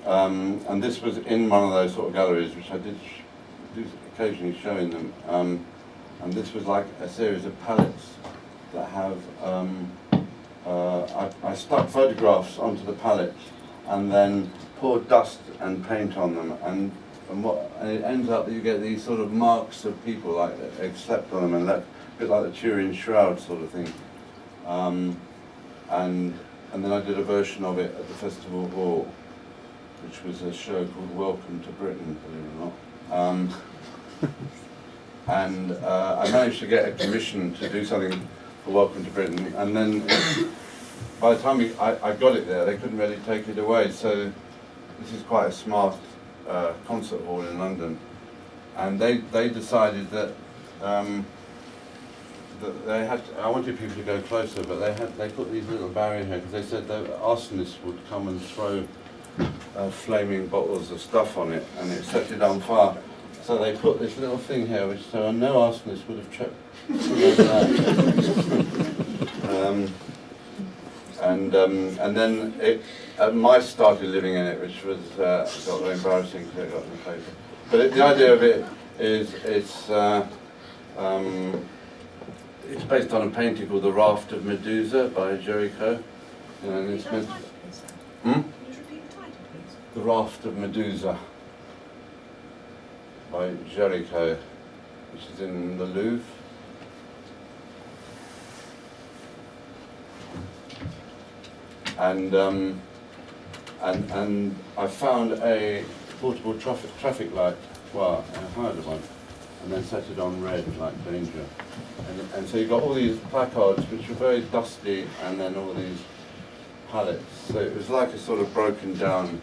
And this was in one of those sort of galleries, which I did occasionally showing them. And this was like a series of palettes that have, I stuck photographs onto the palettes and then poured dust and paint on them, and it ends up that you get these sort of marks of people like they've slept on them, and that, a bit like the Turin shroud sort of thing. And then I did a version of it at the Festival Hall, which was a show called Welcome to Britain, believe it or not. And I managed to get a commission to do something for Welcome to Britain, and then by the time I got it there, they couldn't really take it away. So this is quite a smart concert hall in London, and they decided that they had. I wanted people to go closer, but they put these little barriers here because they said that arsonists would come and throw flaming bottles of stuff on it, and it set it on fire. So they put this little thing here, which so no arsonist would have checked. And then mice started living in it, which was got very embarrassing because it got in the paper. But the idea of it is it's based on a painting called The Raft of Medusa by Jericho. And it's meant. The Raft of Medusa by Jericho, which is in the Louvre. And I found a portable traffic light. Well, I hired one, and then set it on red, like danger. And so you got all these placards, which were very dusty, and then all these pallets. So it was like a sort of broken down,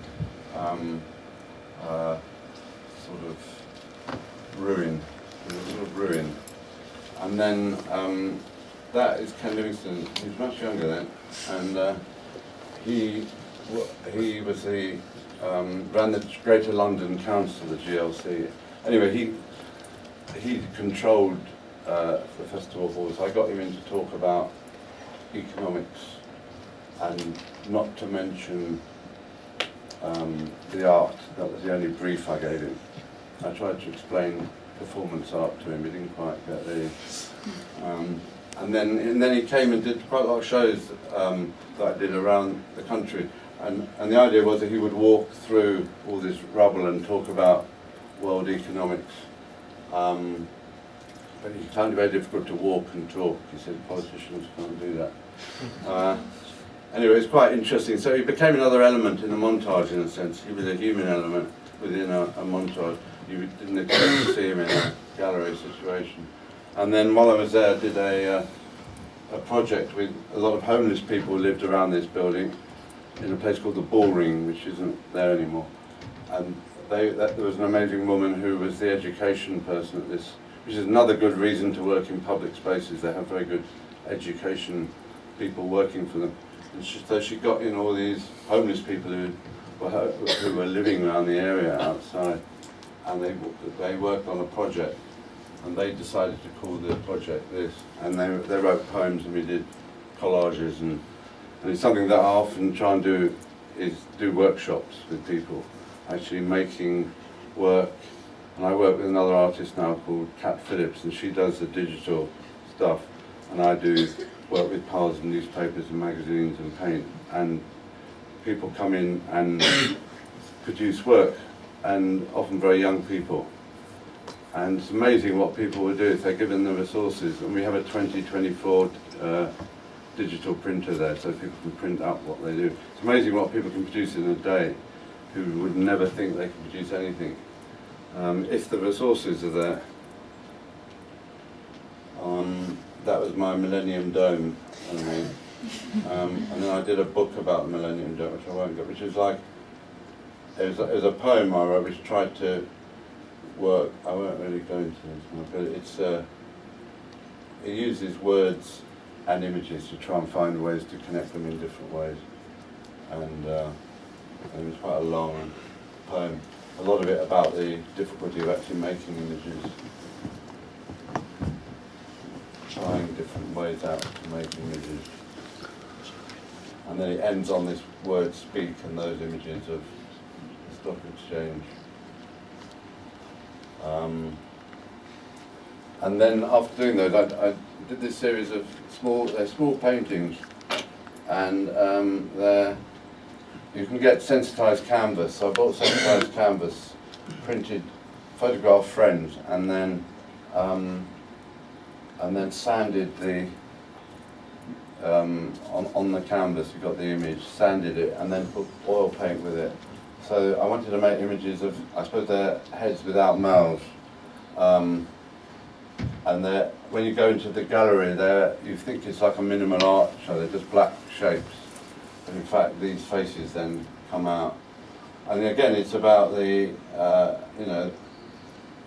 sort of ruin. It was a sort of ruin. And then that is Ken Livingstone. He was much younger then, and he was the ran the Greater London Council, the GLC. Anyway, he controlled the festival hall, so I got him in to talk about economics, and not to mention the art. That was the only brief I gave him. I tried to explain performance art to him. He didn't quite get the. And then he came and did quite a lot of shows that I did around the country. And the idea was that he would walk through all this rubble and talk about world economics. But he found it very difficult to walk and talk. He said politicians can't do that. Anyway, it's quite interesting. So he became another element in the montage, in a sense. He was a human element within a montage. You didn't expect to see him in a gallery situation. And then while I was there, I did a project with a lot of homeless people who lived around this building in a place called the Bullring, which isn't there anymore. And there was an amazing woman who was the education person at this, which is another good reason to work in public spaces. They have very good education people working for them. And so she got in all these homeless people who were living around the area outside, and they worked on a project, and they decided to call the project this. And they wrote poems, and we did collages, and it's something that I often try and do, is do workshops with people, actually making work. And I work with another artist now called Kat Phillips, and she does the digital stuff, and I do work with piles of newspapers and magazines and paint, and people come in and produce work, and often very young people. And it's amazing what people will do if they're given the resources. And we have a 2024 digital printer there, so people can print up what they do. It's amazing what people can produce in a day, who would never think they could produce anything, if the resources are there. That was my Millennium Dome. And then I did a book about the Millennium Dome, which I won't get, which is like, it was a poem I wrote which tried to work. I won't really go into this, but it's it uses words and images to try and find ways to connect them in different ways. And it was quite a long poem. A lot of it about the difficulty of actually making images, trying different ways out to make images. And then it ends on this word speak, and those images of stock exchange. And then after doing those, I did this series of small paintings, and you can get sensitized canvas. So I bought sensitized canvas, printed, photographed frames, and then sanded the on the canvas. You got the image, sanded it, and then put oil paint with it. So I wanted to make images of, I suppose, they're heads without mouths. And when you go into the gallery, you think it's like a minimal art show. They're just black shapes, but in fact, these faces then come out. And again, it's about the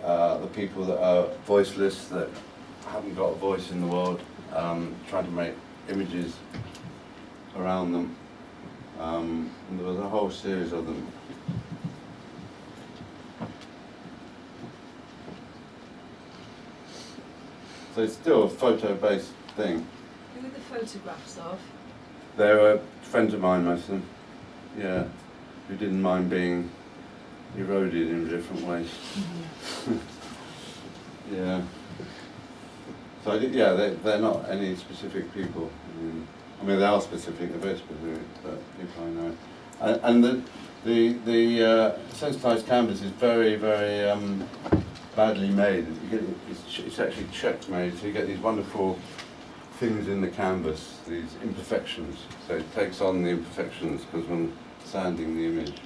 the people that are voiceless, that haven't got a voice in the world, trying to make images around them. And there was a whole series of them. So it's still a photo-based thing. Who are the photographs of? They were friends of mine, most of them. Yeah, who didn't mind being eroded in different ways. Yeah. So they're not any specific people. I mean, they are specific. They're very specific, but people I know. And the sensitized canvas is very, very badly made. It's actually check made, so you get these wonderful things in the canvas, these imperfections. So it takes on the imperfections because when sanding the image.